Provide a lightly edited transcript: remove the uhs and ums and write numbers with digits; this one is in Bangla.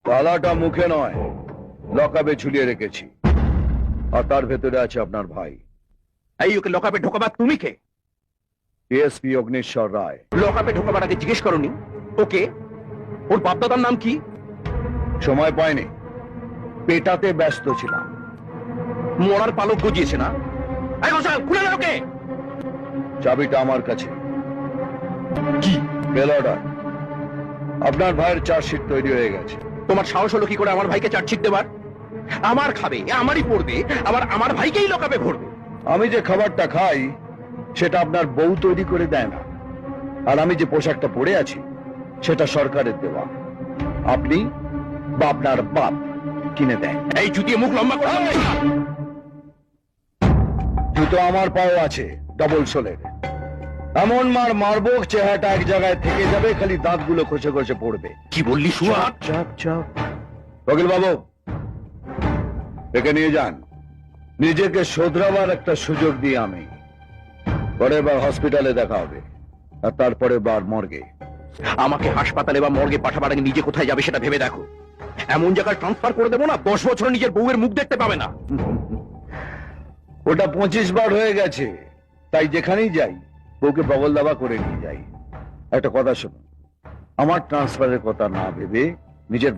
তালাটা মুখে নয়, লকআপে ঝুলিয়ে রেখেছি। আর তার ভেতরে আছে আপনার ভাই। এই ওকে লকআপে ঢোকাবার তুমি কে? এএসপি অগ্নেশ্বর রায়। লকআপে ঢোকাবার আগে জিজ্ঞেস করনি ওকে ওর বাপদাদার নাম কি? সময় পাইনি, পেটাতে ব্যস্ত ছিলাম। মরার পালক গজিয়েছে না? এই ঘোষাল, খুলে দাও ওকে। চাবিটা আমার কাছে। কি বেল অর্ডার। আপনার ভাইয়ের চার্জশিট তৈরি হয়ে গেছে। তোমার সাহস হলো কি করে আমার ভাইকে চার্জশিট দেবার? আমার খাবে, আমারই পড়বে, আবার আমার ভাইকেই লকআপে ভরবে। আমি যে খাবারটা খাই সেটা আপনার বউ তৈরি করে দেয় না, আর আমি যে পোশাকটা পরে আছি সেটা সরকারের দেওয়া। আপনি বা আপনার বাপ কিনে দেয়। এই জুতিয়ে মুখ লম্বা করে জুতো আমার পাও আছে, ডবল সোলের। এমন মার মারবো চেহারাটা এক জায়গায় থেকে যাবে, খালি দাঁতগুলো খসে খসে পড়বে। কি বললি শুয়া? চাপ চাপ। বকিল বাবু, একে নিয়ে যান। নিজেকে শোধরাবার একটা সুযোগ দিয়ে আমি। পরের বার হসপিটালে দেখা হবে, আর তারপরে বার মর্গে। আমাকে হাসপাতালে বা মর্গে পাঠাবার আগে নিজে কোথায় যাবে সেটা ভেবে দেখো। এমন জায়গায় ট্রান্সফার করে দেবো না 10 বছর নিজের বউয়ের মুখ দেখতে পাবে না। ওটা 25 বার হয়ে গেছে, তাই যেখানেই যাই বউকে বগল দাবা করে নিয়ে যাই। একটা কথা শুনুন, আমার ট্রান্সফারের কথা না ভেবে নিজের